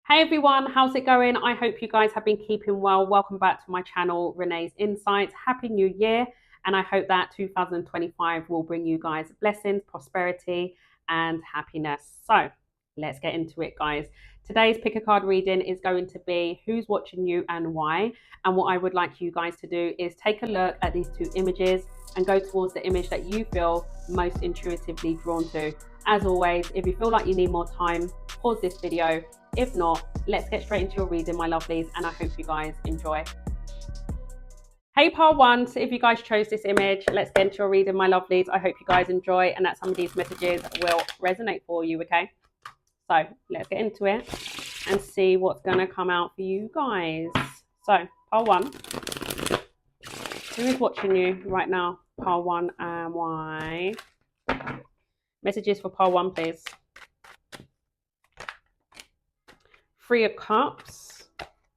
Hey everyone, how's it going? I hope you guys have been keeping well. Welcome back to my channel, Renee's Insights. Happy New Year, and I hope that 2025 will bring you guys blessings, prosperity, and happiness. So let's get into it, guys. Today's pick a card reading is going to be who's watching you and why. And what I would like you guys to do is take a look at these two images and go towards the image that you feel most intuitively drawn to. As always, if you feel like you need more time, pause this video. If not, let's get straight into your reading, my lovelies, and I hope you guys enjoy. Hey, part one. So if you guys chose this image, let's get into your reading, my lovelies. I hope you guys enjoy and that some of these messages will resonate for you, okay? So let's get into it and see what's going to come out for you guys. So, part one. Who is watching you right now? Part one and why? Messages for part one, please. Three of Cups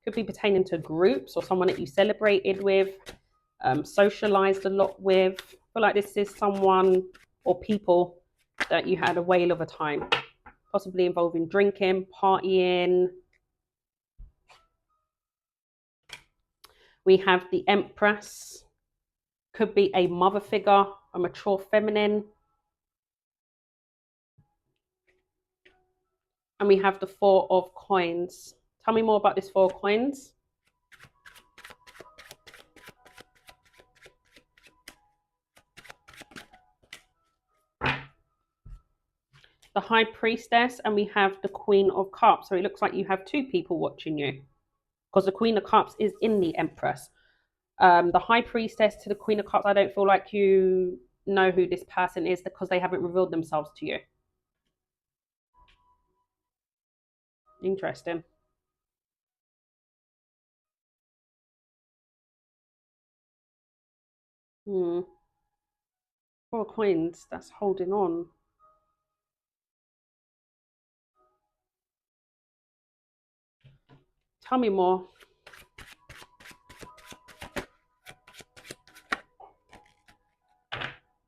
could be pertaining to groups or someone that you celebrated with, socialized a lot with. I feel like this is someone or people that you had a whale of a time, possibly involving drinking, partying. We have the Empress, could be a mother figure, a mature feminine. And we have the Four of Coins. Tell me more about this Four of Coins. The High Priestess, and we have the Queen of Cups. So it looks like you have two people watching you, because the Queen of Cups is in the Empress. The High Priestess to the Queen of Cups, I don't feel like you know who this person is because they haven't revealed themselves to you. Interesting. Four of Coins, that's holding on. Tell me more.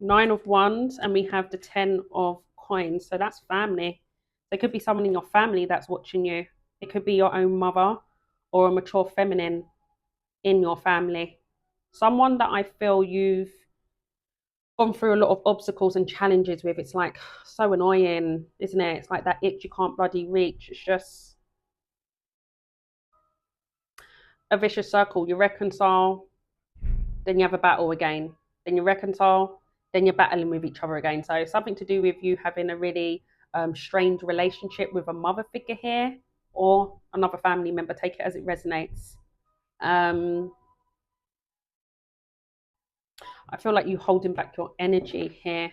Nine of Wands, and we have the Ten of Coins. So that's family. There could be someone in your family that's watching you. It could be your own mother or a mature feminine in your family. Someone that I feel you've gone through a lot of obstacles and challenges with. It's like so annoying, isn't it? It's like that itch you can't bloody reach. It's just a vicious circle. You reconcile, then you have a battle again. Then you reconcile, then you're battling with each other again. So something to do with you having a really strained relationship with a mother figure here or another family member. Take it as it resonates. I feel like you holding back your energy here.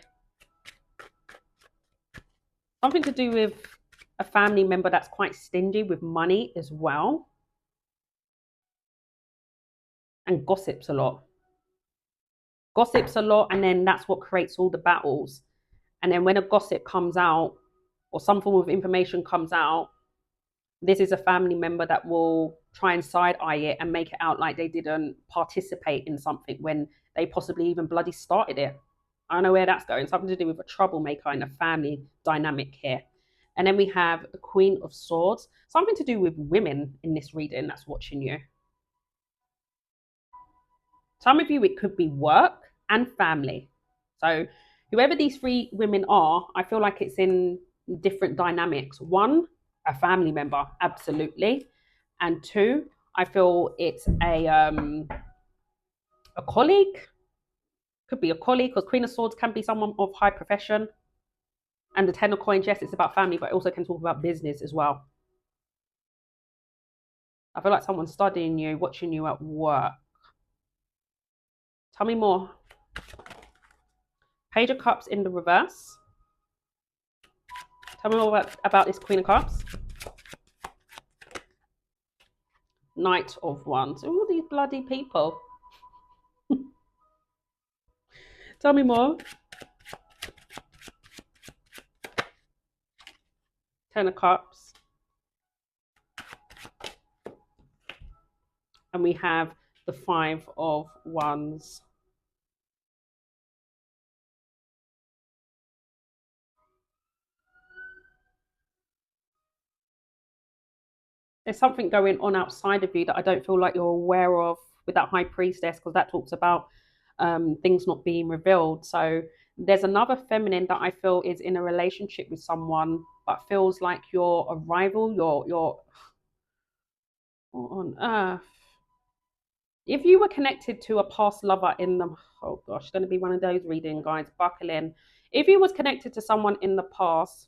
Something to do with a family member that's quite stingy with money as well. And gossips a lot. Gossips a lot, and then that's what creates all the battles. And then when a gossip comes out or some form of information comes out, this is a family member that will try and side eye it and make it out like they didn't participate in something when they possibly even bloody started it. I don't know where that's going. Something to do with a troublemaker in a family dynamic here. And then we have the Queen of Swords. Something to do with women in this reading that's watching you. Some of you, it could be work and family. So whoever these three women are, I feel like it's in different dynamics. One, a family member, absolutely. And two, I feel it's a colleague. Could be a colleague, because Queen of Swords can be someone of high profession. And the Ten of Coins, yes, it's about family, but it also can talk about business as well. I feel like someone's studying you, watching you at work. Tell me more. Page of Cups in the reverse. Tell me more about this Queen of Cups. Knight of Wands. All these bloody people. Tell me more. Ten of Cups. And we have the Five of Wands. there's something going on outside of you that I don't feel like you're aware of with that high priestess, because that talks about things not being revealed. So there's another feminine that I feel is in a relationship with someone, but feels like you're a rival. You're what on earth. If you were connected to a past lover in the, oh gosh, it's going to be one of those reading guys, buckle in. If you was connected to someone in the past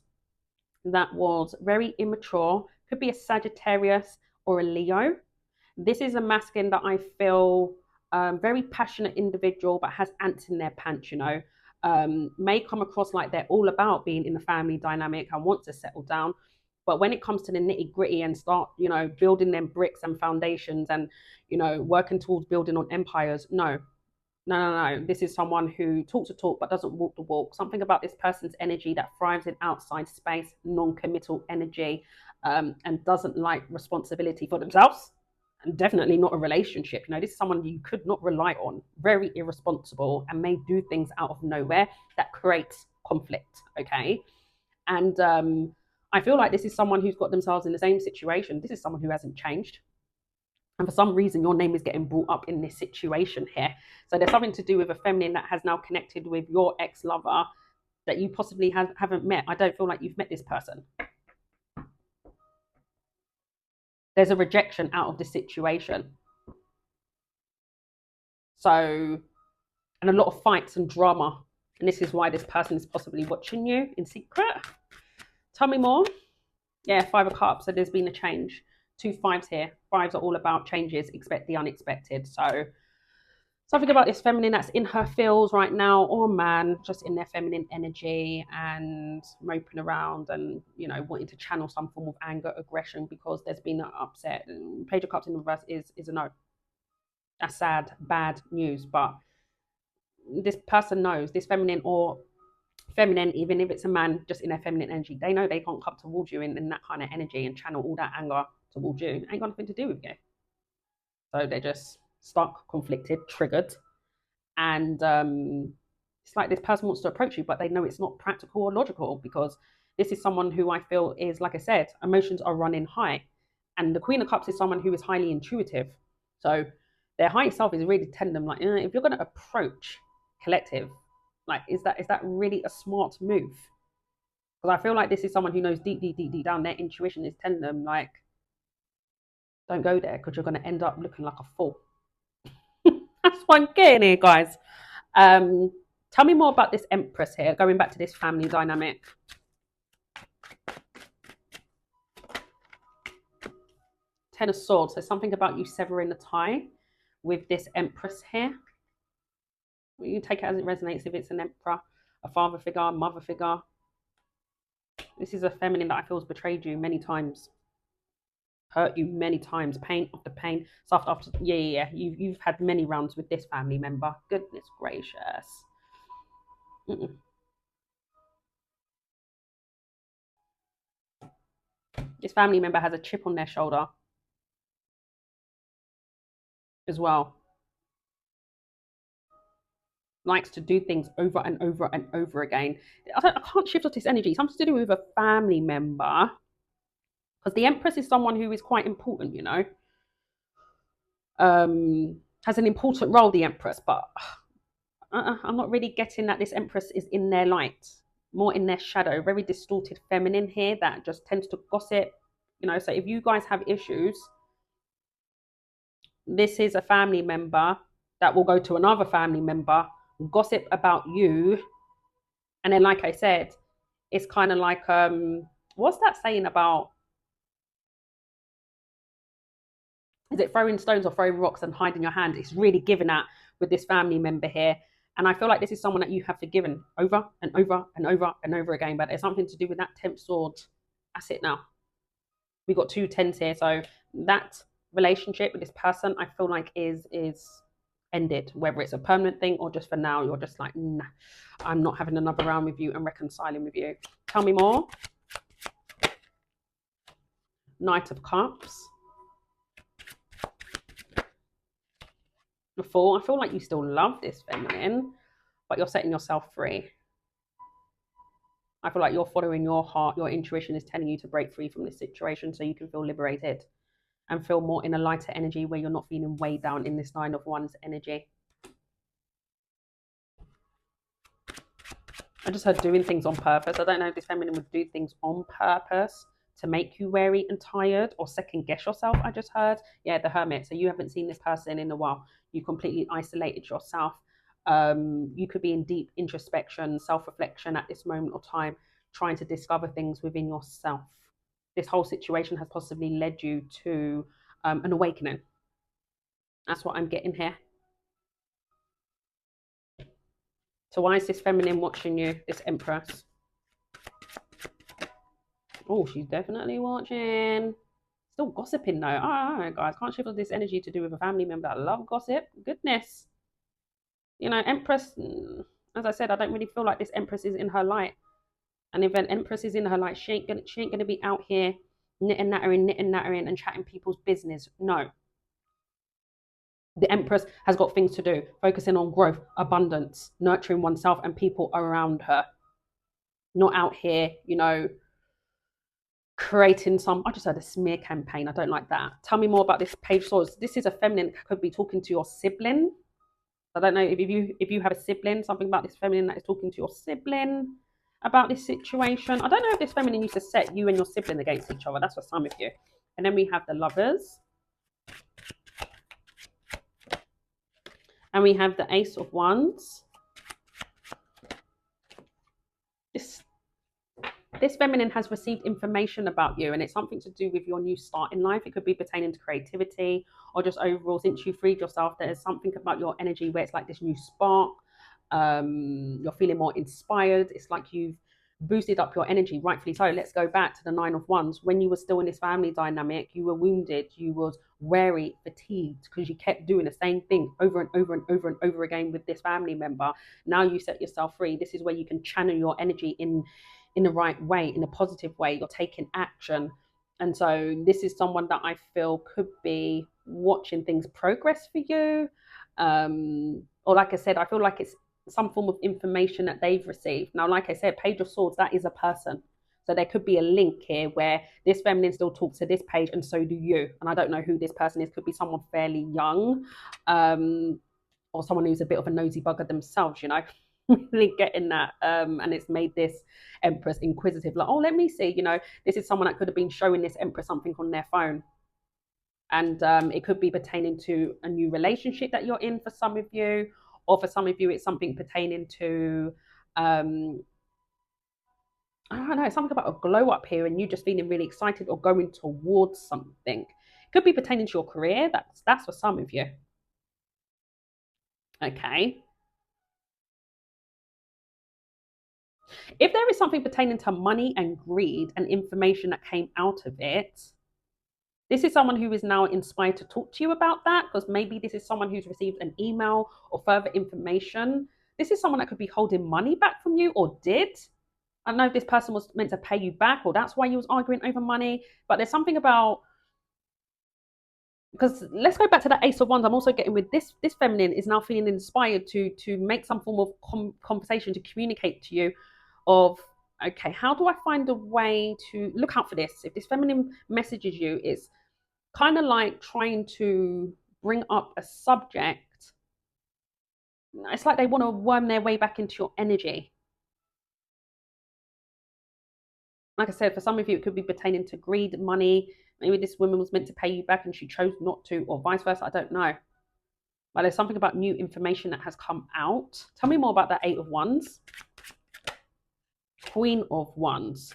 that was very immature, could be a Sagittarius or a Leo. This is a masculine that I feel very passionate individual, but has ants in their pants, you know. May come across like they're all about being in the family dynamic and want to settle down. But when it comes to the nitty gritty and start, you know, building them bricks and foundations and, you know, working towards building on empires, no, no. This is someone who talks the talk but doesn't walk the walk. Something about this person's energy that thrives in outside space, non-committal energy, and doesn't like responsibility for themselves, and definitely not a relationship. You know, this is someone you could not rely on. Very irresponsible and may do things out of nowhere that creates conflict. Okay, and I feel like this is someone who's got themselves in the same situation. This is someone who hasn't changed. And for some reason, your name is getting brought up in this situation here. So there's something to do with a feminine that has now connected with your ex-lover that you possibly haven't met. I don't feel like you've met this person. There's a rejection out of the situation. So, and a lot of fights and drama. And this is why this person is possibly watching you in secret. Tell me more. Yeah, 5 of Cups. So there's been a change. 2 5s here. 5s are all about changes. Expect the unexpected. So something about this feminine that's in her feels right now, or man, just in their feminine energy and moping around and, you know, wanting to channel some form of anger, aggression because there's been an upset. And Page of Cups in reverse is a no. That's sad, bad news. But this person knows, this feminine or feminine, even if it's a man just in their feminine energy, they know they can't come towards you in that kind of energy and channel all that anger towards you. It ain't got nothing to do with you. So they're just stuck, conflicted, triggered. And it's like this person wants to approach you, but they know it's not practical or logical, because this is someone who I feel is, like I said, emotions are running high. And the Queen of Cups is someone who is highly intuitive. So their higher self is really telling them, like, if you're going to approach collective, like, is that really a smart move? Because I feel like this is someone who knows deep down, their intuition is telling them, like, don't go there because you're going to end up looking like a fool. That's what I'm getting here, guys. Tell me more about this Empress here, going back to this family dynamic. Ten of Swords. So something about you severing the tie with this Empress here. You take it as it resonates. If it's an emperor, a father figure, a mother figure. This is a feminine that I feel has betrayed you many times. Hurt you many times, pain after pain, soft after, yeah. You've had many rounds with this family member. Goodness gracious. This family member has a chip on their shoulder as well. Likes to do things over and over and over again. I can't shift off this energy. Something to do with a family member, because the Empress is someone who is quite important, you know. Has an important role, the Empress, but I'm not really getting that this Empress is in their light, more in their shadow. Very distorted feminine here that just tends to gossip, you know. So if you guys have issues, this is a family member that will go to another family member, gossip about you, and then, like I said, it's kind of like what's that saying about, is it throwing stones or throwing rocks and hiding your hand? It's really given that with this family member here. And I feel like this is someone that you have forgiven over and over and over and over again. But there's something to do with that 10th sword. That's it now. We got 2 10s here. So that relationship with this person, I feel like is ended. Whether it's a permanent thing or just for now, you're just like, nah, I'm not having another round with you and reconciling with you. Tell me more. Knight of Cups. Before, I feel like you still love this feminine, but you're setting yourself free. I feel like you're following your heart. Your intuition is telling you to break free from this situation so you can feel liberated. and feel more in a lighter energy where you're not feeling weighed down in this Nine of Wands energy. I just heard doing things on purpose. I don't know if this feminine would do things on purpose to make you weary and tired or second guess yourself. I just heard, yeah, the Hermit. So you haven't seen this person in a while. You completely isolated yourself. You could be in deep introspection, self reflection at this moment of time, trying to discover things within yourself. This whole situation has possibly led you to an awakening. That's what I'm getting here. So why is this feminine watching you, this Empress? Oh, she's definitely watching. Still gossiping though. All right, guys, can't shift this energy to do with a family member that love gossip. Goodness. You know, Empress, as I said, I don't really feel like this Empress is in her light. And if an Empress is in her light, she ain't gonna be out here knitting, nattering, and chatting people's business. No. The Empress has got things to do, focusing on growth, abundance, nurturing oneself and people around her. Not out here, you know, creating some. I just heard a smear campaign. I don't like that. Tell me more about this Page Swords. This is a feminine, could be talking to your sibling. I don't know if you have a sibling, something about this feminine that is talking to your sibling about this situation. I don't know if this feminine used to set you and your sibling against each other. That's for some of you. And then we have the Lovers. And we have the Ace of Wands. This feminine has received information about you, and it's something to do with your new start in life. It could be pertaining to creativity or just overall, since you freed yourself, there is something about your energy where it's like this new spark. You're feeling more inspired. It's like you've boosted up your energy, rightfully so. Let's go back to the Nine of Wands. When you were still in this family dynamic, you were wounded, you was wary, fatigued, because you kept doing the same thing over and over and over and over again with this family member. Now you set yourself free. This is where you can channel your energy in the right way, in a positive way. You're taking action. And so this is someone that I feel could be watching things progress for you. Or like I said, I feel like it's some form of information that they've received. Now, like I said, Page of Swords, that is a person. So there could be a link here where this feminine still talks to this page, and so do you. And I don't know who this person is. Could be someone fairly young, or someone who's a bit of a nosy bugger themselves, you know. Really getting that. And it's made this Empress inquisitive, like, oh, let me see, you know, this is someone that could have been showing this Empress something on their phone. And it could be pertaining to a new relationship that you're in for some of you, or for some of you, it's something pertaining to, I don't know, something about a glow up here and you just feeling really excited or going towards something. It could be pertaining to your career. That's for some of you. Okay. If there is something pertaining to money and greed and information that came out of it, this is someone who is now inspired to talk to you about that, because maybe this is someone who's received an email or further information. This is someone that could be holding money back from you or did. I don't know if this person was meant to pay you back or that's why you was arguing over money, but there's something about, because let's go back to that Ace of Wands. I'm also getting with this feminine is now feeling inspired to make some form of conversation, to communicate to you of, okay, how do I find a way to look out for this? If this feminine messages you, it's kind of like trying to bring up a subject. It's like they want to worm their way back into your energy. Like I said, for some of you, it could be pertaining to greed, money. Maybe this woman was meant to pay you back and she chose not to, or vice versa. I don't know. But there's something about new information that has come out. Tell me more about that Eight of Wands. Queen of Wands.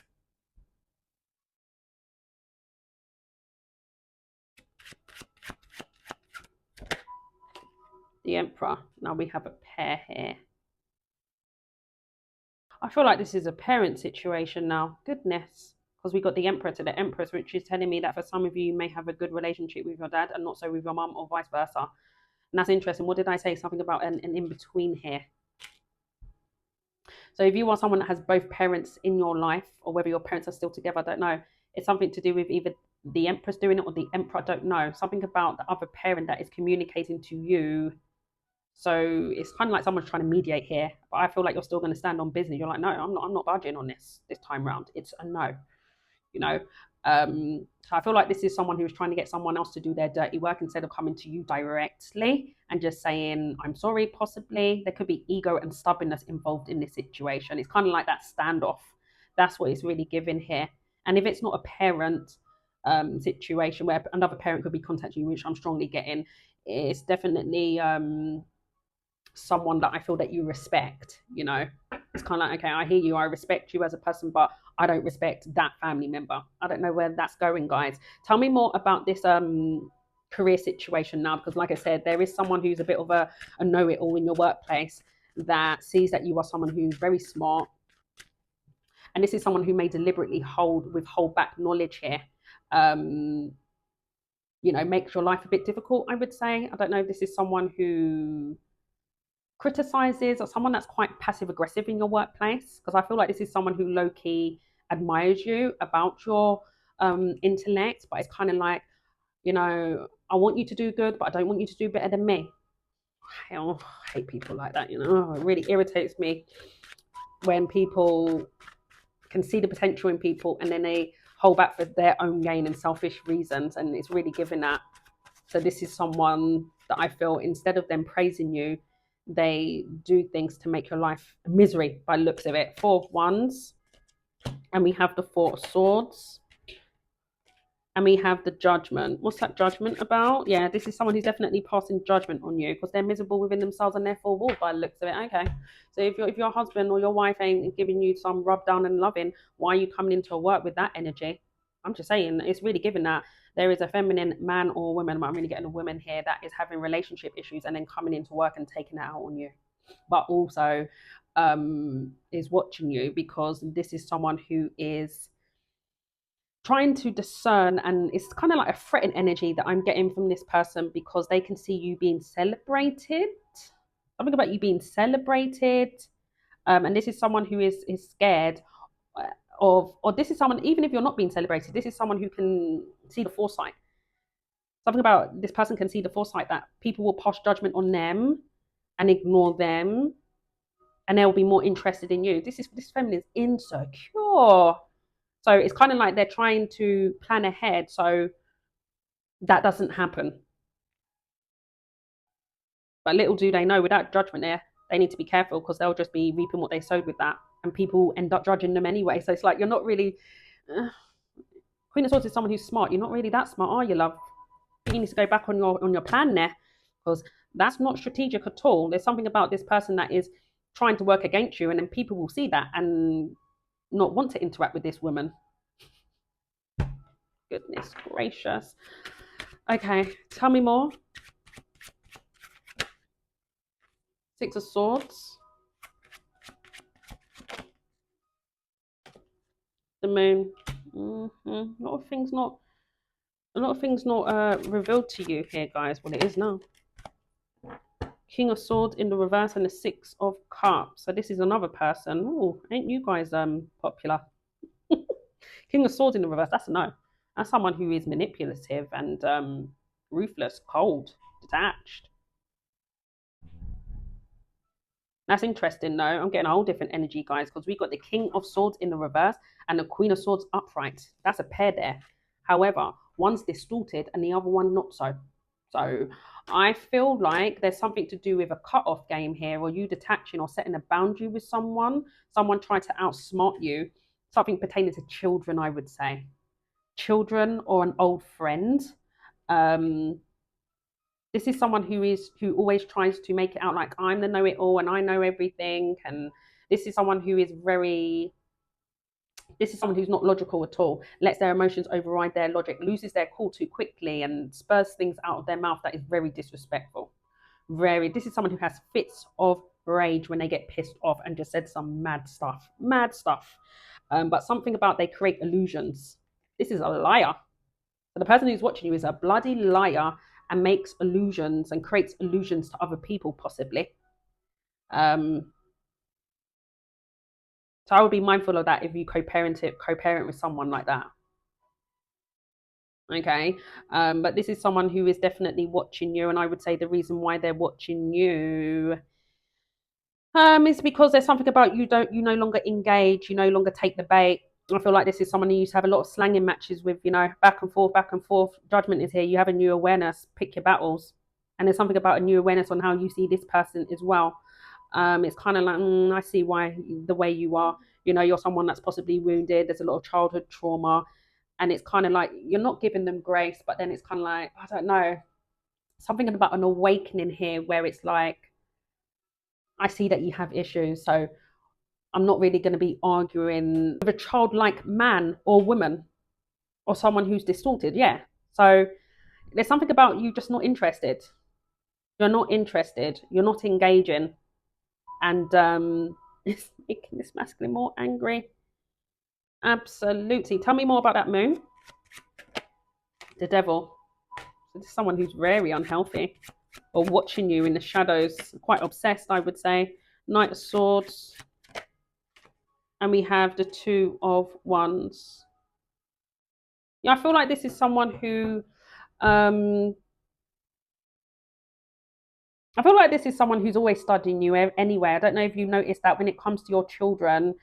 The Emperor. Now we have a pair here. I feel like this is a parent situation now. Goodness. Because we got the Emperor to the Empress, which is telling me that for some of you, you may have a good relationship with your dad and not so with your mum, or vice versa. And that's interesting. What did I say? Something about an in-between here. So if you are someone that has both parents in your life, or whether your parents are still together, I don't know. It's something to do with either the Empress doing it or the Emperor, I don't know. Something about the other parent that is communicating to you. So it's kind of like someone's trying to mediate here, but I feel like you're still going to stand on business. You're like, no, I'm not budging on this time round. It's a no, you know. So I feel like this is someone who's trying to get someone else to do their dirty work instead of coming to you directly and just saying, I'm sorry, possibly. There could be ego and stubbornness involved in this situation. It's kind of like that standoff. That's what it's really giving here. And if it's not a parent situation where another parent could be contacting you, which I'm strongly getting, it's definitely someone that I feel that you respect, you know. It's kind of like, okay, I hear you, I respect you as a person, but I don't respect that family member. I don't know where that's going, guys. Tell me more about this career situation now, because like I said, there is someone who's a bit of a know-it-all in your workplace that sees that you are someone who's very smart. And this is someone who may deliberately withhold back knowledge here. Um, you know, makes your life a bit difficult, I would say. I don't know if this is someone who criticizes or someone that's quite passive aggressive in your workplace, because I feel like this is someone who low key admires you about your intellect, but it's kind of like, you know, I want you to do good, but I don't want you to do better than me. Hell, I hate people like that, you know. It really irritates me when people can see the potential in people and then they hold back for their own gain and selfish reasons, and it's really giving that. So this is someone that I feel, instead of them praising you, they do things to make your life a misery by the looks of it. Four of Wands, and we have the Four of Swords, and we have the Judgment. What's that Judgment about? Yeah, this is someone who's definitely passing judgment on you because they're miserable within themselves and they're four walls by the looks of it. Okay, so if your husband or your wife ain't giving you some rub down and loving, why are you coming into work with that energy? I'm just saying, it's really given that there is a feminine man or woman, but I'm really getting a woman here that is having relationship issues and then coming into work and taking it out on you, but also is watching you because this is someone who is trying to discern, and it's kind of like a threatened energy that I'm getting from this person because they can see you being celebrated. Something about you being celebrated, and this is someone who is scared or this is someone, even if you're not being celebrated, this is someone who can see the foresight. Something about this person can see the foresight that people will pass judgment on them and ignore them, and they'll be more interested in you. This feminine is insecure. So it's kind of like they're trying to plan ahead so that doesn't happen. But little do they know, without judgment there, they need to be careful because they'll just be reaping what they sowed with that. And people end up judging them anyway. So it's like, you're not really. Queen of Swords is someone who's smart. You're not really that smart, are you, love? You need to go back on your plan there because that's not strategic at all. There's something about this person that is trying to work against you, and then people will see that and not want to interact with this woman. Goodness gracious. Okay, tell me more. Six of Swords. The Moon. A lot of things not revealed to you here, guys. Well, it is now. King of Swords in the reverse and the Six of Cups. So this is another person. Oh, ain't you guys popular? King of Swords in the reverse. That's a no. That's someone who is manipulative and ruthless, cold, detached. That's interesting, though. I'm getting a whole different energy, guys, because we got the King of Swords in the reverse and the Queen of Swords upright. That's a pair there. However, one's distorted and the other one not so. So I feel like there's something to do with a cut-off game here, or you detaching or setting a boundary with someone trying to outsmart you, something pertaining to children, I would say. Children or an old friend. This is someone who always tries to make it out like I'm the know-it-all and I know everything. And this is someone who's not logical at all, lets their emotions override their logic, loses their cool too quickly, and spurs things out of their mouth that is very disrespectful. This is someone who has fits of rage when they get pissed off and just said some mad stuff. But something about they create illusions. This is a liar. So the person who's watching you is a bloody liar and makes illusions and creates illusions to other people, possibly. So I would be mindful of that if you co-parent with someone like that. Okay, but this is someone who is definitely watching you, and I would say the reason why they're watching you is because there's something about you no longer engage, you no longer take the bait. I feel like this is someone who used to have a lot of slanging matches with, you know, back and forth, back and forth. Judgment is here. You have a new awareness. Pick your battles. And there's something about a new awareness on how you see this person as well. It's kind of like, I see why the way you are. You know, you're someone that's possibly wounded. There's a lot of childhood trauma. And it's kind of like you're not giving them grace, but then it's kind of like, I don't know, something about an awakening here where it's like, I see that you have issues. So I'm not really going to be arguing with a childlike man or woman or someone who's distorted. Yeah. So there's something about you just not interested. You're not interested. You're not engaging. And it's making this masculine more angry. Absolutely. Tell me more about that moon. The devil. So this is someone who's very unhealthy or watching you in the shadows. Quite obsessed, I would say. Knight of Swords. And we have the Two of Wands. Yeah, I feel like this is someone who I feel like this is someone who's always studying you anyway. I don't know if you noticed that when it comes to your children,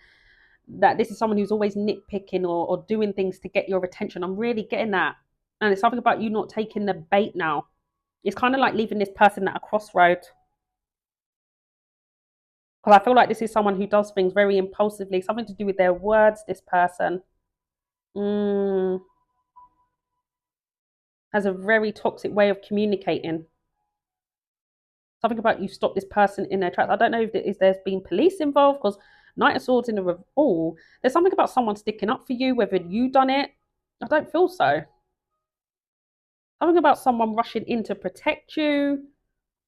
that this is someone who's always nitpicking or doing things to get your attention. I'm really getting that. And it's something about you not taking the bait now. It's kind of like leaving this person at a crossroad. Because I feel like this is someone who does things very impulsively, something to do with their words, this person. Has a very toxic way of communicating. Something about you stop this person in their tracks. I don't know if there's been police involved because Knight of Swords in the oh, there's something about someone sticking up for you, whether you done it. I don't feel so. Something about someone rushing in to protect you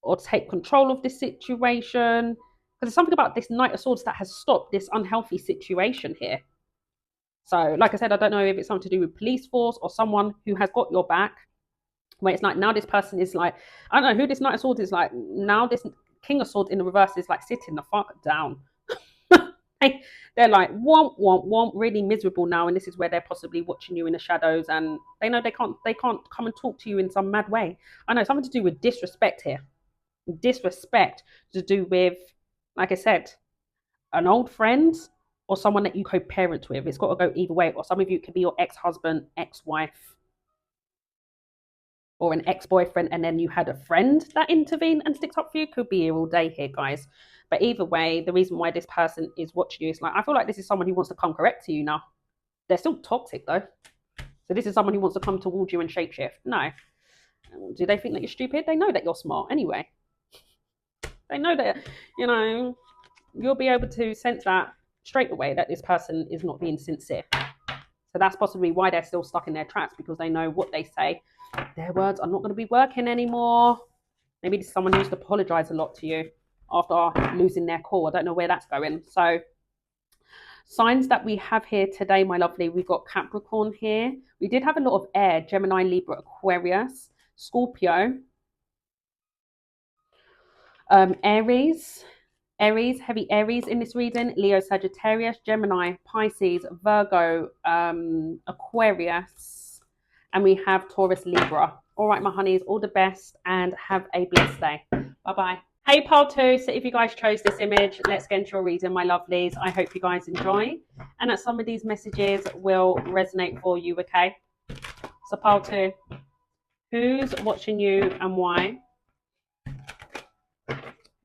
or take control of this situation. Because there's something about this Knight of Swords that has stopped this unhealthy situation here. So, like I said, I don't know if it's something to do with police force or someone who has got your back. Where it's like now this person is like, I don't know who this Knight of Swords is like. Now this King of Swords in the reverse is like sitting the fuck down. They're like womp, really miserable now, and this is where they're possibly watching you in the shadows, and they know they can't come and talk to you in some mad way. I know something to do with disrespect here. Disrespect to do with, like I said, an old friend or someone that you co-parent with. It's got to go either way. Or some of you could be your ex-husband, ex-wife, or an ex-boyfriend, and then you had a friend that intervened and sticks up for you. Could be here all day here, guys. But either way, the reason why this person is watching you is like, I feel like this is someone who wants to come correct to you now. They're still toxic though. So this is someone who wants to come towards you and shapeshift. No. Do they think that you're stupid? They know that you're smart anyway. They know that, you know, you'll be able to sense that straight away that this person is not being sincere. So that's possibly why they're still stuck in their tracks, because they know what they say. Their words are not going to be working anymore. Maybe this is someone who used to apologize a lot to you after losing their cool. I don't know where that's going. So signs that we have here today, my lovely, we've got Capricorn here. We did have a lot of air, Gemini, Libra, Aquarius, Scorpio, Aries, heavy Aries in this reading, Leo, Sagittarius, Gemini, Pisces, Virgo, Aquarius, and we have Taurus, Libra. All right, my honeys, all the best and have a blessed day. Bye-bye. Hey, pile two. So if you guys chose this image, let's get into your reading, my lovelies. I hope you guys enjoy and that some of these messages will resonate for you, okay? So pile two, who's watching you and why?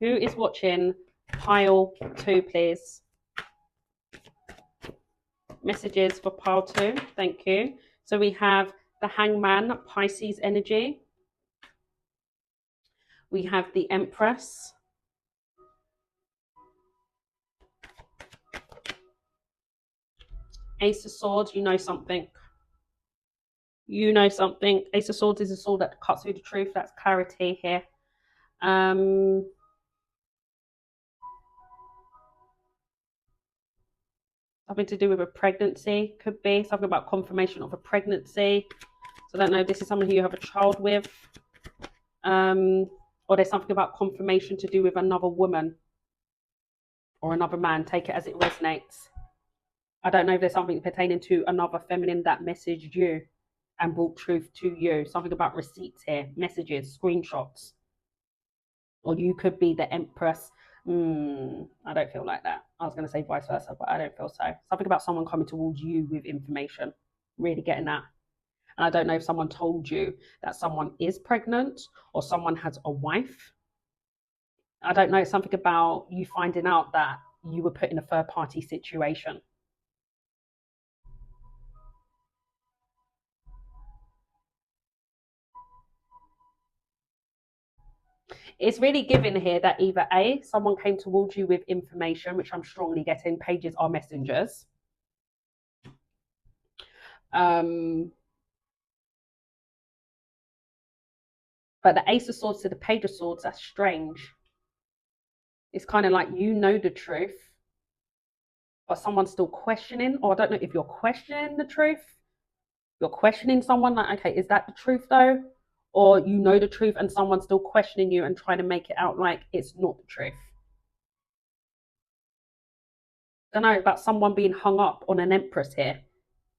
Who is watching pile two, please? Messages for pile two. Thank you. So we have the Hangman, Pisces energy. We have the Empress. Ace of Swords, you know something. You know something. Ace of Swords is a sword that cuts through the truth. That's clarity here. Something to do with a pregnancy, could be. Something about confirmation of a pregnancy. So I don't know if this is someone who you have a child with. Or there's something about confirmation to do with another woman or another man. Take it as it resonates. I don't know if there's something pertaining to another feminine that messaged you and brought truth to you. Something about receipts here, messages, screenshots. Or you could be the Empress. I don't feel like that. I was going to say vice versa, but I don't feel so. Something about someone coming towards you with information, really getting that. And I don't know if someone told you that someone is pregnant or someone has a wife. I don't know, something about you finding out that you were put in a third party situation. It's really given here that either A, someone came towards you with information, which I'm strongly getting, pages are messengers. Um, but the Ace of Swords to the Page of Swords, that's strange. It's kind of like you know the truth, but someone's still questioning, or I don't know if you're questioning the truth. You're questioning someone, like, okay, is that the truth though? Or you know the truth and someone's still questioning you and trying to make it out like it's not the truth. I don't know about someone being hung up on an empress here,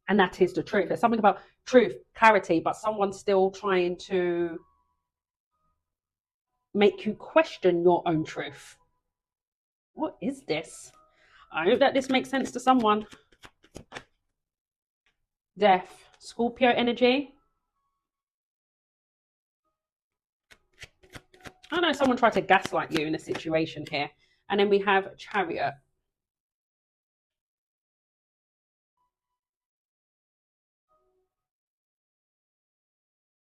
and that is the truth. There's something about truth, clarity, but someone's still trying to make you question your own truth. What is this? I hope that this makes sense to someone. Death, Scorpio energy. I know someone tried to gaslight you in a situation here. And then we have Chariot.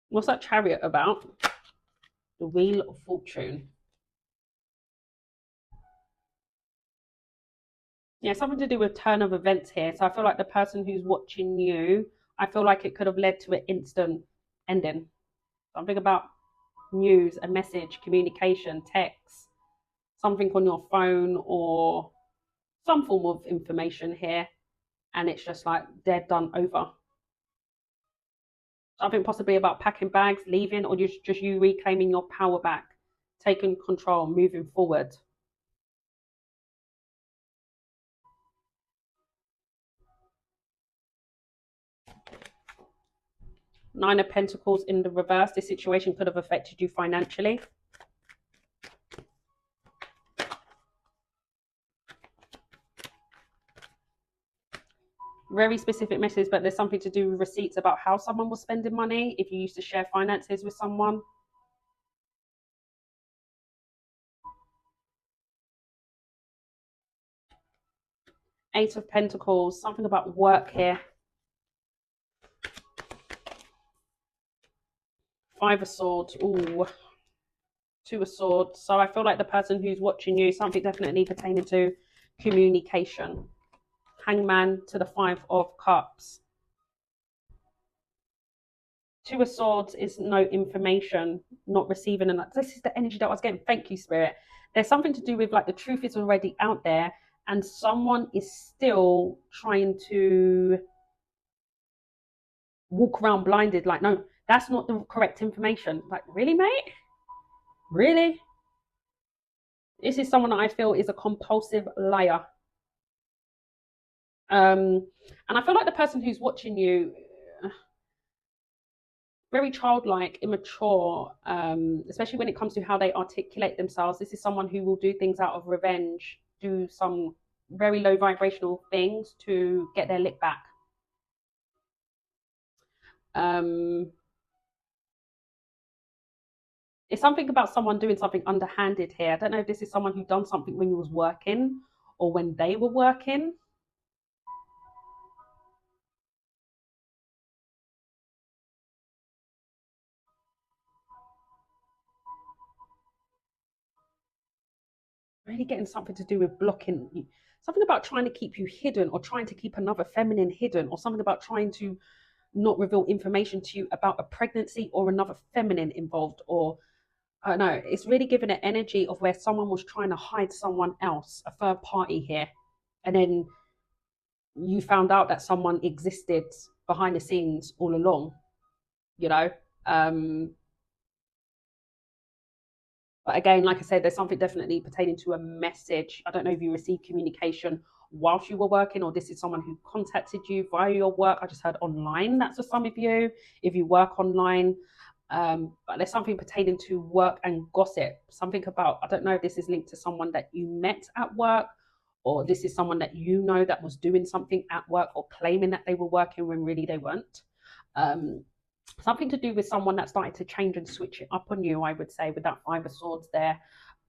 What's that Chariot about? The Wheel of Fortune. Yeah, something to do with turn of events here. So I feel like the person who's watching you, I feel like it could have led to an instant ending. Something about news, a message, communication, text, something on your phone or some form of information here. And it's just like they're done over. Something possibly about packing bags, leaving, or just you reclaiming your power back, taking control, moving forward. Nine of Pentacles in the reverse. This situation could have affected you financially. Very specific message, but there's something to do with receipts about how someone was spending money. If you used to share finances with someone. Eight of Pentacles, something about work here. Five of Swords. Ooh. Two of Swords. So I feel like the person who's watching you, something definitely pertaining to communication. Hangman to the Five of Cups. Two of Swords is no information, not receiving, and this is the energy that I was getting. Thank you, Spirit. There's something to do with like the truth is already out there, and someone is still trying to walk around blinded. Like, no, that's not the correct information. Like, really, mate? Really? This is someone that I feel is a compulsive liar. And I feel like the person who's watching you, very childlike, immature, especially when it comes to how they articulate themselves. This is someone who will do things out of revenge, do some very low vibrational things to get their lick back. It's something about someone doing something underhanded here. I don't know if this is someone who done something when you was working or when they were working. Really getting something to do with blocking you. Something about trying to keep you hidden or trying to keep another feminine hidden, or something about trying to not reveal information to you about a pregnancy or another feminine involved, or I don't know. It's really giving an energy of where someone was trying to hide someone else, a third party here, and then you found out that someone existed behind the scenes all along. You know, um, but again, like I said, there's something definitely pertaining to a message. I don't know if you received communication whilst you were working, or this is someone who contacted you via your work. I just heard online. That's for some of you. If you work online, But there's something pertaining to work and gossip. Something about, I don't know if this is linked to someone that you met at work, or this is someone that you know that was doing something at work or claiming that they were working when really they weren't. Um, Something to do with someone that started to change and switch it up on you, I would say, with that Five of Swords there,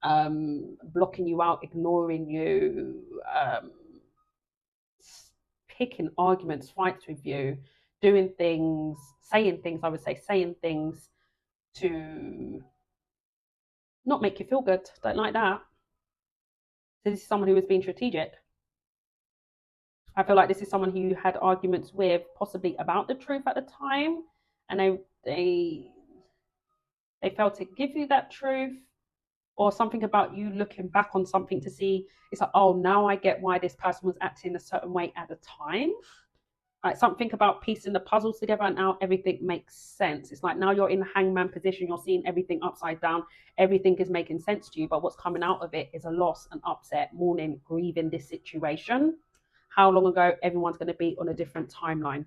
blocking you out, ignoring you, picking arguments, fights with you, doing things, saying things, I would say, saying things to not make you feel good. Don't like that. So this is someone who was being strategic. I feel like this is someone who you had arguments with, possibly about the truth at the time, and they failed to give you that truth, or something about you looking back on something to see it's like, oh, now I get why this person was acting a certain way at the time. Like something about piecing the puzzles together and now everything makes sense. It's like now you're in the hangman position, you're seeing everything upside down, everything is making sense to you, but what's coming out of it is a loss, an upset, mourning, grieving this situation. How long ago? Everyone's going to be on a different timeline.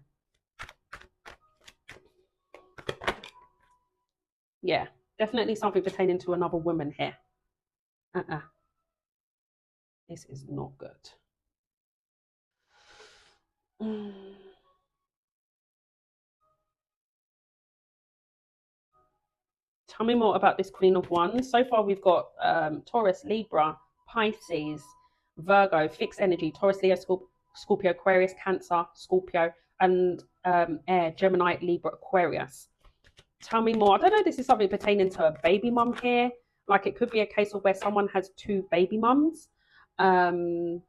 Yeah, definitely something pertaining to another woman here. This is not good. Tell me more about this Queen of Wands. So far, we've got Taurus, Libra, Pisces, Virgo, fixed energy, Taurus, Leo, Scorpio, Aquarius, Cancer, Scorpio, and Air, Gemini, Libra, Aquarius. Tell me more. I don't know if this is something pertaining to a baby mum here. Like it could be a case of where someone has two baby mums. Or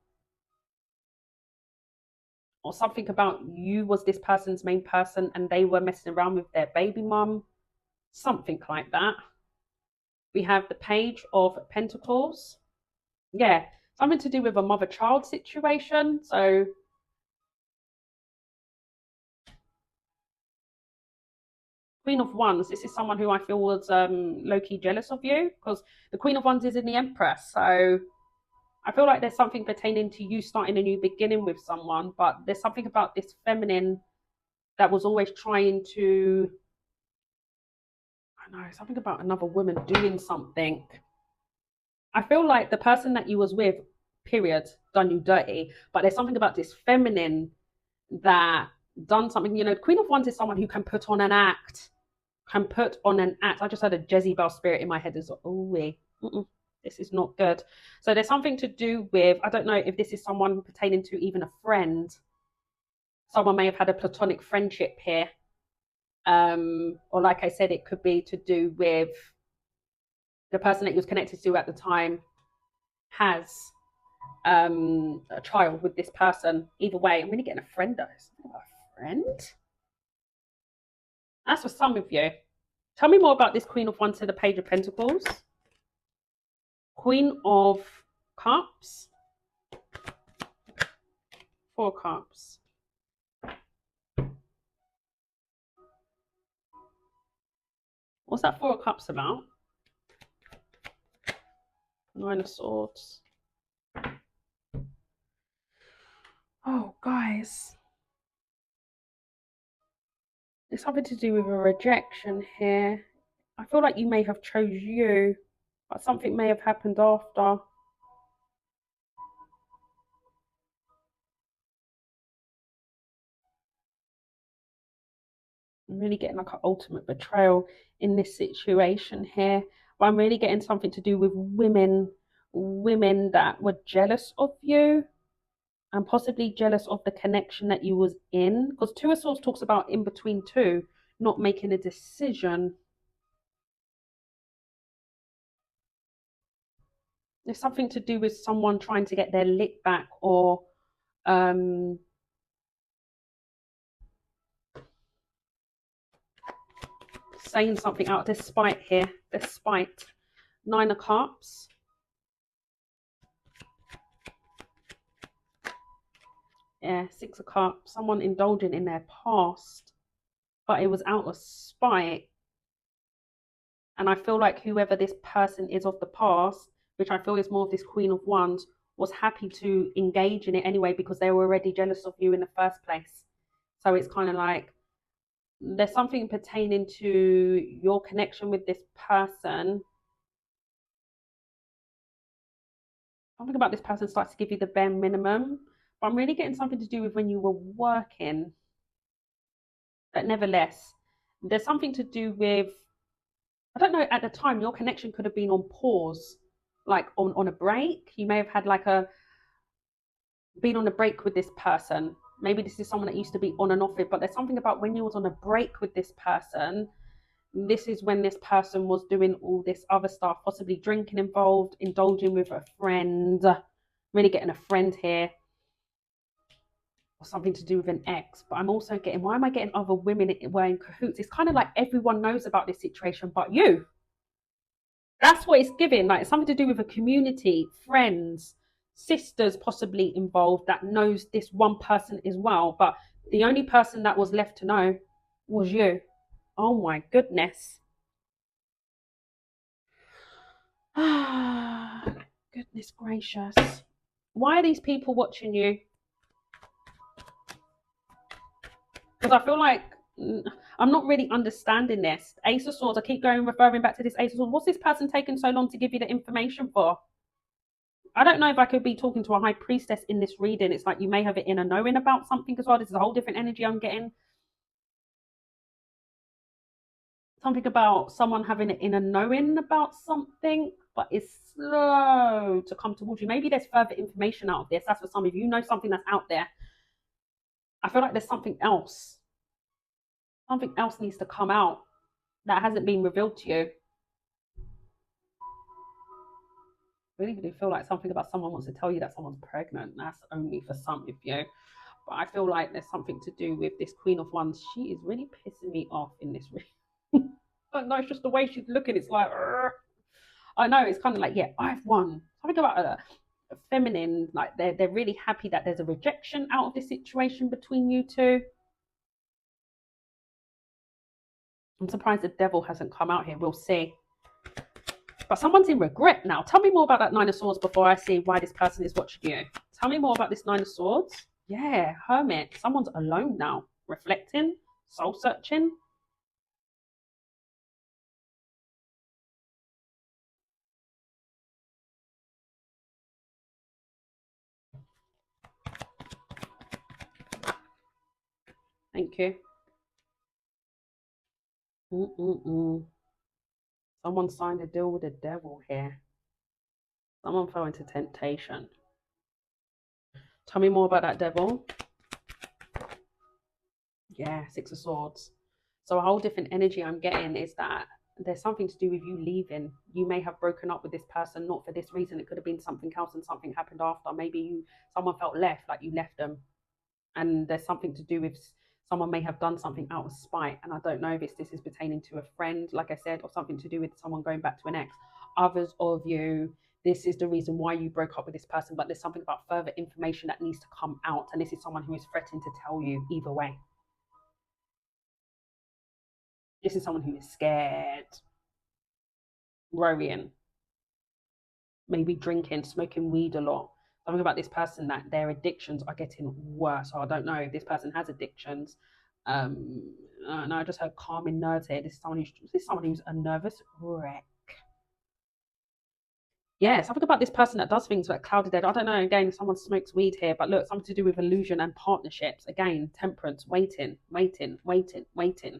something about you was this person's main person and they were messing around with their baby mum. Something like that. We have the Page of Pentacles. Yeah, something to do with a mother-child situation. So Queen of Wands, this is someone who I feel was low-key jealous of you, because the Queen of Wands is in the Empress. So I feel like there's something pertaining to you starting a new beginning with someone, but there's something about this feminine that was always trying to, I don't know, something about another woman doing something. I feel like the person that you was with, period, done you dirty, but there's something about this feminine that done something. You know, Queen of Wands is someone who can put on an act, can put on an act. I just had a Jezebel spirit in my head as oh, this is not good. So there's something to do with, I don't know if this is someone pertaining to even a friend. Someone may have had a platonic friendship here. Or like I said, it could be to do with the person that you was connected to at the time has a child with this person. Either way, I'm really getting a friend though. Something about a friend? That's for some of you. Tell me more about this Queen of Wands to the Page of Pentacles. Queen of Cups. Four Cups. What's that Four of Cups about? Nine of Swords. Oh, guys. There's something to do with a rejection here. I feel like you may have chose you, but something may have happened after. I'm really getting like an ultimate betrayal in this situation here. But I'm really getting something to do with women that were jealous of you and possibly jealous of the connection that you was in. Because Two of Swords talks about in between two, not making a decision. There's something to do with someone trying to get their lick back, or saying something out despite here. Despite. Nine of Cups. Yeah, Six of Cups. Someone indulging in their past, but it was out of spite. And I feel like whoever this person is of the past, which I feel is more of this Queen of Wands, was happy to engage in it anyway because they were already jealous of you in the first place. So it's kind of like There's something pertaining to your connection with this person. Something about this person starts to give you the bare minimum. But I'm really getting something to do with when you were working. But nevertheless, there's something to do with, I don't know, at the time, your connection could have been on pause, like on a break. You may have had like a, been on a break with this person. Maybe this is someone that used to be on and off it, but there's something about when you was on a break with this person. This is when this person was doing all this other stuff, possibly drinking involved, indulging with a friend, really getting a friend here, or something to do with an ex. But I'm also getting, why am I getting other women were in cahoots? It's kind of like everyone knows about this situation but you. That's what it's giving. Like something to do with a community, friends, sisters possibly involved that knows this one person as well. But the only person that was left to know was you. Oh my goodness. Ah, goodness gracious. Why are these people watching you? Because I feel like I'm not really understanding this. Ace of Swords, I keep going, referring back to this Ace of Swords. What's this person taking so long to give you the information for? I don't know if I could be talking to a high priestess in this reading. It's like you may have an inner knowing about something as well. This is a whole different energy I'm getting. Something about someone having an inner knowing about something, but it's slow to come towards you. Maybe there's further information out of this. That's for some of you. You know something that's out there. I feel like there's something else. Something else needs to come out that hasn't been revealed to you. Really do feel like something about someone wants to tell you that someone's pregnant. That's only for some of you. But I feel like there's something to do with this Queen of Wands. She is really pissing me off in this reading. I don't know, it's just the way she's looking. It's like, I know, it's kind of like, yeah, I've won. Something about a feminine, like they're really happy that there's a rejection out of this situation between you two. I'm surprised the devil hasn't come out here. We'll see. But someone's in regret now. Tell me more about that Nine of Swords before I see why this person is watching you. Tell me more about this Nine of Swords. Yeah, Hermit. Someone's alone now. Reflecting, soul searching. Thank you. Mm-mm-mm. Someone signed a deal with the devil here. Someone fell into temptation. Tell me more about that devil. Yeah, Six of Swords. So a whole different energy I'm getting is that there's something to do with you leaving. You may have broken up with this person, not for this reason. It could have been something else and something happened after. Maybe someone felt left, like you left them. And there's something to do with someone may have done something out of spite. And I don't know if this is pertaining to a friend, like I said, or something to do with someone going back to an ex. Others of you, this is the reason why you broke up with this person, but there's something about further information that needs to come out. And this is someone who is threatening to tell you either way. This is someone who is scared, worrying, maybe drinking, smoking weed a lot. Something about this person that their addictions are getting worse. So I don't know if this person has addictions. And I just heard calming nerves here. This is someone who's a nervous wreck. Yeah, something about this person that does things like clouded dead. I don't know. Again, someone smokes weed here, but look, something to do with illusion and partnerships. Again, temperance, waiting, waiting, waiting, waiting.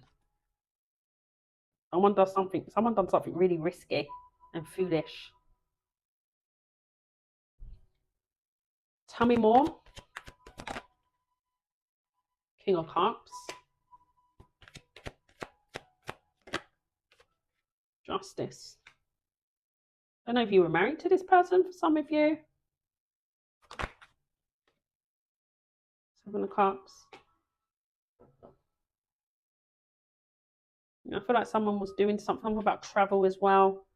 Someone does something. Someone done something really risky and foolish. Tell me more. King of Cups. Justice. I don't know if you were married to this person for some of you. Seven of Cups. I feel like someone was doing something about travel as well.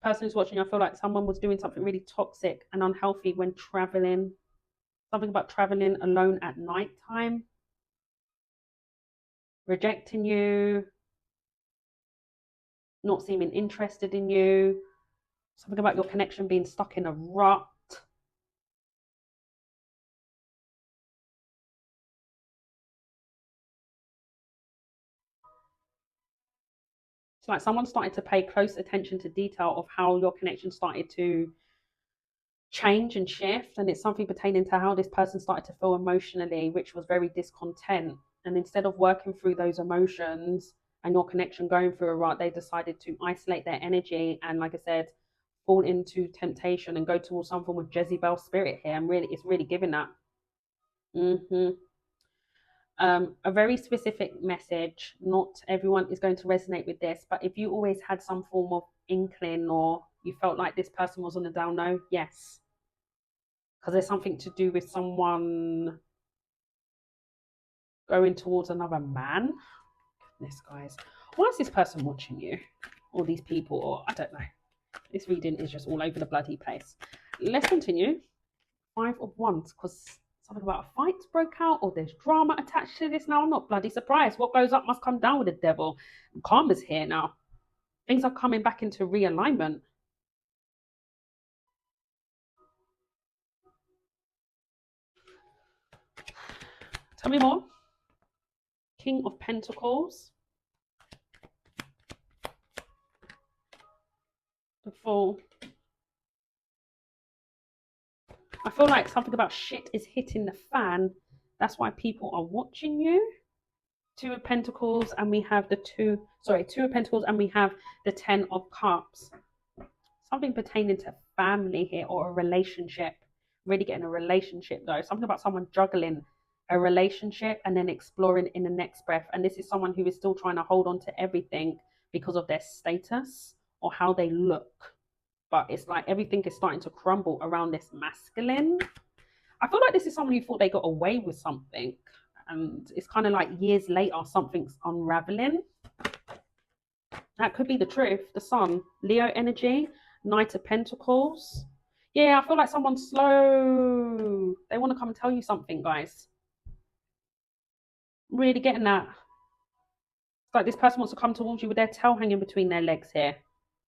The person who's watching, I feel like someone was doing something really toxic and unhealthy when traveling. Something about traveling alone at night time. Rejecting you. Not seeming interested in you. Something about your connection being stuck in a rut. It's like someone started to pay close attention to detail of how your connection started to change and shift. And it's something pertaining to how this person started to feel emotionally, which was very discontent. And instead of working through those emotions and your connection going through a rut, they decided to isolate their energy and, like I said, fall into temptation and go towards some form of Jezebel spirit here. And really, it's really giving that. Hmm. A very specific message. Not everyone is going to resonate with this, but if you always had some form of inkling or you felt like this person was on the down low, yes, because there's something to do with someone going towards another man. This guys, why is this person watching you? All these people, or I don't know. This reading is just all over the bloody place. Let's continue. 5 of Wands, because something about a fight broke out or there's drama attached to this now. I'm not bloody surprised. What goes up must come down with the devil. Karma's here now. Things are coming back into realignment. Tell me more. King of Pentacles. The Fool. I feel like something about shit is hitting the fan. That's why people are watching you. 2 of Pentacles, and we have the 2 of Pentacles, and we have the 10 of Cups. Something pertaining to family here or a relationship. Really getting a relationship though. Something about someone juggling a relationship and then exploring in the next breath. And this is someone who is still trying to hold on to everything because of their status or how they look. But it's like everything is starting to crumble around this masculine. I feel like this is someone who thought they got away with something. And it's kind of like years later, something's unraveling. That could be the truth. The Sun, Leo energy, Knight of Pentacles. Yeah, I feel like someone's slow. They want to come and tell you something, guys. Really getting that. It's like this person wants to come towards you with their tail hanging between their legs here.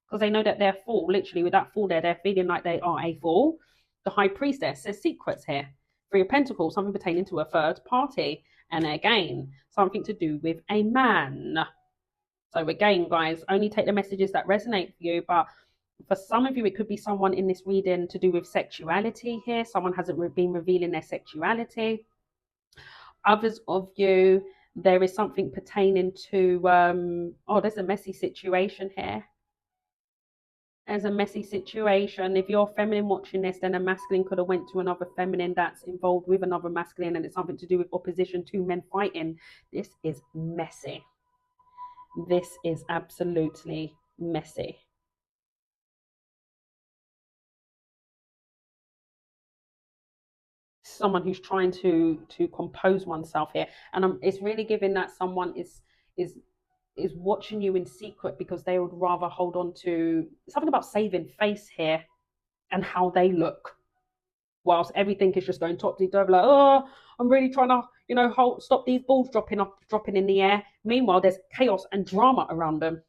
Because they know that they're full. Literally, with that fool there, they're feeling like they are a fool. The High Priestess, there's secrets here. 3 of Pentacles, something pertaining to a third party. And again, something to do with a man. So again, guys, only take the messages that resonate for you. But for some of you, it could be someone in this reading to do with sexuality here. Someone hasn't been revealing their sexuality. Others of you, there is something pertaining to, there's a messy situation here. There's a messy situation. If you're feminine watching this, then a masculine could have went to another feminine that's involved with another masculine, and it's something to do with opposition, 2 men fighting. This is messy. This is absolutely messy. Someone who's trying to compose oneself here, and it's really giving that someone is watching you in secret because they would rather hold on to something about saving face here and how they look, whilst everything is just going topsy-turvy. Like, oh, I'm really trying to stop these balls dropping in the air. Meanwhile, there's chaos and drama around them.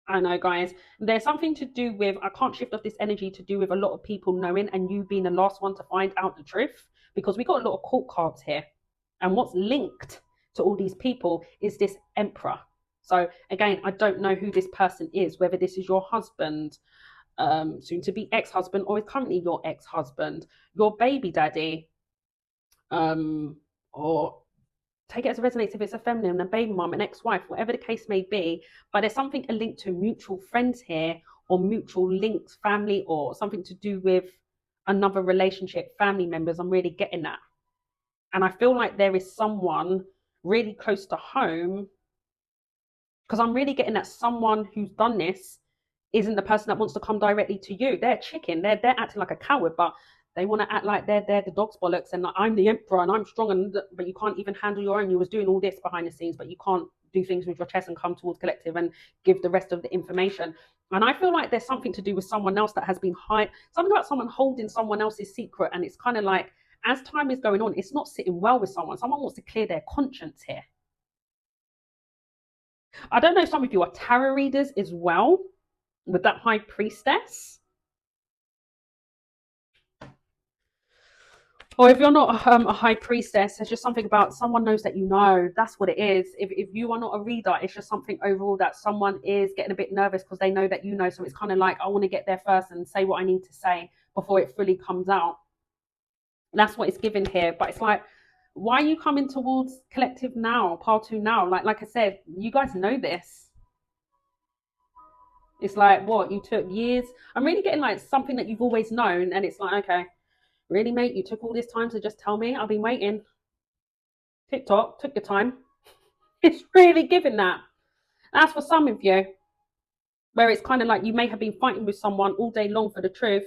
I know, guys. There's something to do with, I can't shift off this energy to do with a lot of people knowing and you being the last one to find out the truth, because we got a lot of court cards here. And what's linked to all these people is this Emperor. So again, I don't know who this person is, whether this is your husband, soon to be ex-husband, or is currently your ex-husband, your baby daddy, or take it as a resonates if it's a feminine, a baby mom, an ex-wife, whatever the case may be. But there's something linked to mutual friends here, or mutual links, family, or something to do with another relationship, family members. I'm really getting that. And I feel like there is someone really close to home, because I'm really getting that someone who's done this isn't the person that wants to come directly to you. They're chicken. They're acting like a coward, but they want to act like they're the dog's bollocks and like, I'm the emperor and I'm strong, but you can't even handle your own. You was doing all this behind the scenes, but you can't do things with your chest and come towards collective and give the rest of the information. And I feel like there's something to do with someone else that has been something about someone holding someone else's secret. And it's kind of like, as time is going on, it's not sitting well with someone. Someone wants to clear their conscience here. I don't know if some of you are tarot readers as well, with that High Priestess. Or if you're not a high priestess, it's just something about someone knows that you know. That's what it is. If you are not a reader, it's just something overall that someone is getting a bit nervous because they know that you know. So it's kind of like, I want to get there first and say what I need to say before it fully comes out. That's what it's given here. But it's like, why are you coming towards collective now, part two now? Like I said, you guys know this. It's like, what, you took years? I'm really getting like something that you've always known, and it's like, okay, really, mate, you took all this time to just tell me? I've been waiting. TikTok took your time. It's really giving that. That's for some of you, where it's kind of like you may have been fighting with someone all day long for the truth.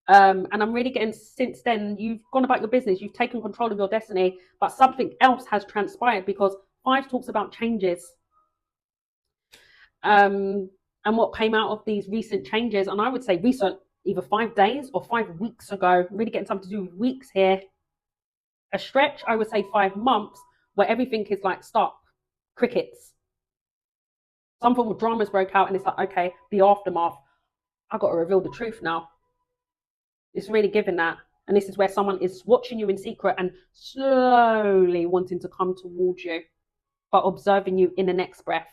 And I'm really getting, since then, you've gone about your business, you've taken control of your destiny, but something else has transpired because five talks about changes. Um, and what came out of these recent changes, and I would say recent, either 5 days or 5 weeks ago, really getting something to do with weeks here. A stretch, I would say 5 months, where everything is like stop, crickets. Some form of dramas broke out, and it's like, okay, the aftermath. I got to reveal the truth now. It's really giving that. And this is where someone is watching you in secret and slowly wanting to come towards you, but observing you in the next breath.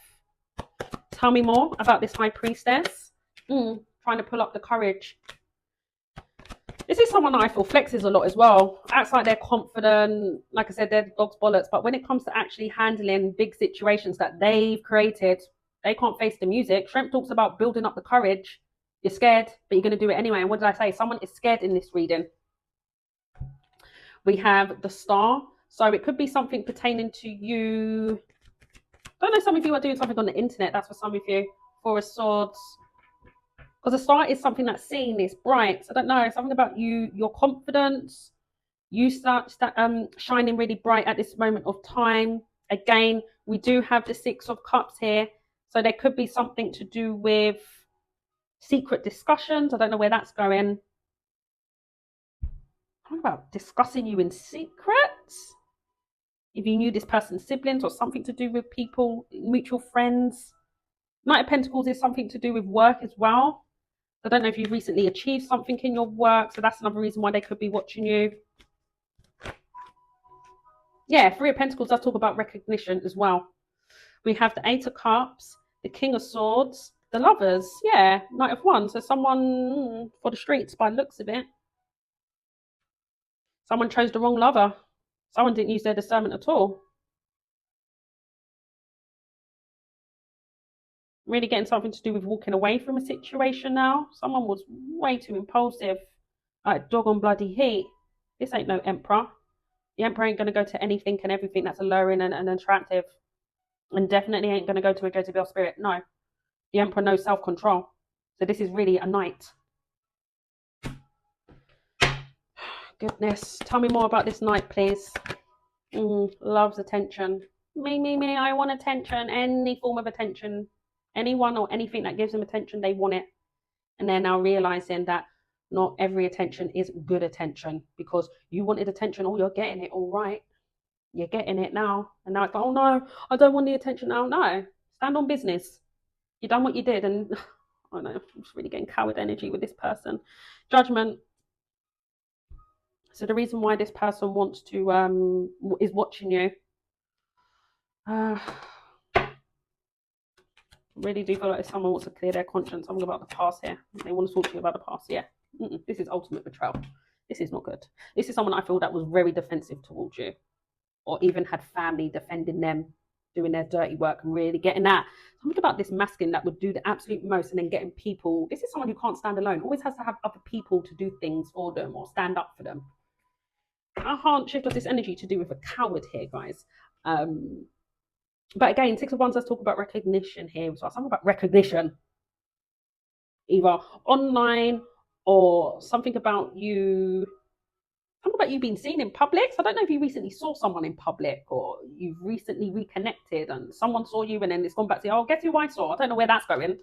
Tell me more about this high priestess. Trying to pull up the courage. This is someone that I feel flexes a lot as well. Acts like they're confident. Like I said, they're dog's bollocks. But when it comes to actually handling big situations that they've created, they can't face the music. Shrimp talks about building up the courage. You're scared, but you're going to do it anyway. And what did I say? Someone is scared in this reading. We have the star. So it could be something pertaining to you. I don't know, some of you are doing something on the internet. That's for some of you. Four of Swords. Because the star is something that's seen, it's bright. So I don't know, something about you, your confidence. You start shining really bright at this moment of time. Again, we do have the Six of Cups here. So there could be something to do with secret discussions. I don't know where that's going. Talking about discussing you in secrets. If you knew this person's siblings or something to do with people, mutual friends. Knight of Pentacles is something to do with work as well. I don't know if you've recently achieved something in your work. So that's another reason why they could be watching you. Yeah, Three of Pentacles does talk about recognition as well. We have the Eight of Cups, the King of Swords, the Lovers. Yeah, Knight of Wands. So someone for the streets by the looks of it. Someone chose the wrong lover. Someone didn't use their discernment at all. Really getting something to do with walking away from a situation now. Someone was way too impulsive. Like dog on bloody heat. This ain't no emperor. The emperor ain't going to go to anything and everything that's alluring and attractive. And definitely ain't going to go to a Jezebel spirit. No. The emperor knows self-control. So this is really a knight. Goodness. Tell me more about this knight, please. Loves attention. Me. I want attention. Any form of attention. Anyone or anything that gives them attention, they want it. And they're now realizing that not every attention is good attention, because you wanted attention. Oh, you're getting it. All right. You're getting it now. And now it's like, oh no, I don't want the attention now. No. Stand on business. You done what you did. And I don't know, I'm just really getting coward energy with this person. Judgment. So the reason why this person wants to is watching you. Really do feel like if someone wants to clear their conscience, something about the past here. They want to talk to you about the past. Yeah. This is ultimate betrayal. This is not good. This is someone I feel that was very defensive towards you, or even had family defending them, doing their dirty work and really getting that. Something about this masculine that would do the absolute most and then getting people. This is someone who can't stand alone, always has to have other people to do things for them or stand up for them. I can't shift off this energy to do with a coward here, guys. But again, Six of Wands does talk about recognition here. So something about recognition, either online or something about you being seen in public. So I don't know if you recently saw someone in public, or you've recently reconnected and someone saw you and then it's gone back to, oh, guess who I saw? I don't know where that's going.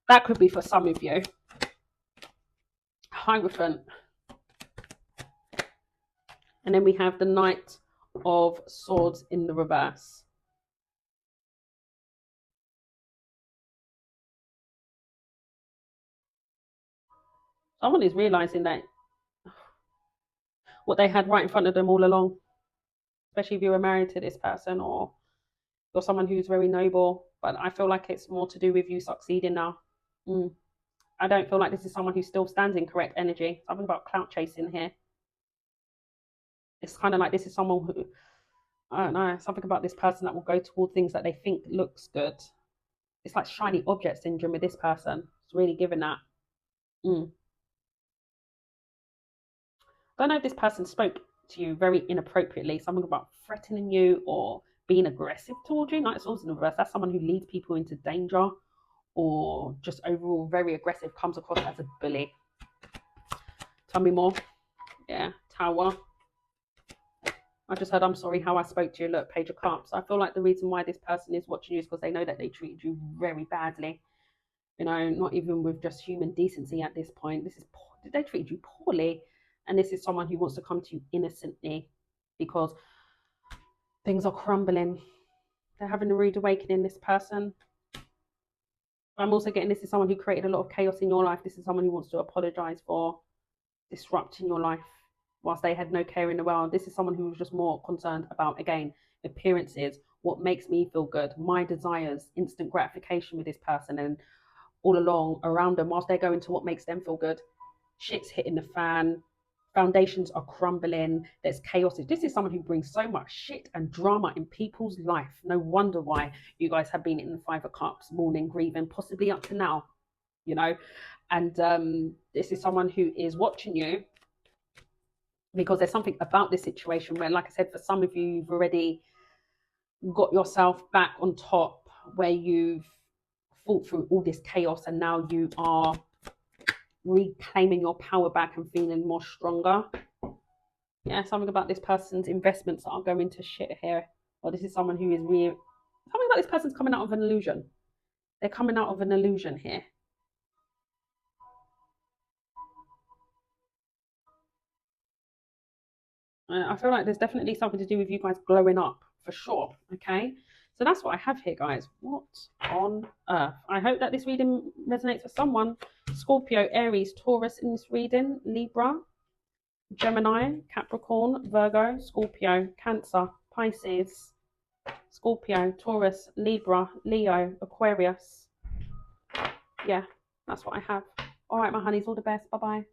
That could be for some of you. Hierophant. And then we have the Knight of Swords in the reverse. Someone is realizing that what they had right in front of them all along, especially if you were married to this person or you're someone who's very noble. But I feel like it's more to do with you succeeding now. Mm. I don't feel like this is someone who still stands in correct energy. Something about clout chasing here. It's kind of like this is someone who, I don't know, something about this person that will go toward things that they think looks good. It's like shiny object syndrome with this person. It's really giving that. Mm. I don't know if this person spoke to you very inappropriately, something about threatening you or being aggressive towards you. Knight of Swords in reverse. That's someone who leads people into danger or just overall very aggressive, comes across as a bully. Tell me more. Yeah, Tower. I just heard, I'm sorry how I spoke to you. Look, Page of Cups. I feel like the reason why this person is watching you is because they know that they treated you very badly. You know, not even with just human decency at this point. This is poor. They treated you poorly. And this is someone who wants to come to you innocently because things are crumbling. They're having a rude awakening, this person. I'm also getting this is someone who created a lot of chaos in your life. This is someone who wants to apologize for disrupting your life whilst they had no care in the world. This is someone who was just more concerned about, again, appearances, what makes me feel good, my desires, instant gratification with this person, and all along around them whilst they're going to what makes them feel good. Shit's hitting the fan, foundations are crumbling, there's chaos. This is someone who brings so much shit and drama in people's life. No wonder why you guys have been in the Five of Cups, mourning, grieving, possibly up to now, you know. And this is someone who is watching you because there's something about this situation where, like I said, for some of you, you've already got yourself back on top, where you've fought through all this chaos and now you are reclaiming your power back and feeling more stronger. Yeah, something about this person's investments are going to shit here. Or this is someone who is something about this person's coming out of an illusion. They're coming out of an illusion here. I feel like there's definitely something to do with you guys glowing up for sure. Okay, so that's what I have here, guys. What on earth? I hope that this reading resonates with someone. Scorpio, Aries, Taurus in this reading, Libra, Gemini, Capricorn, Virgo, Scorpio, Cancer, Pisces, Scorpio, Taurus, Libra, Leo, Aquarius. Yeah, that's what I have. All right, my honeys, all the best. Bye bye.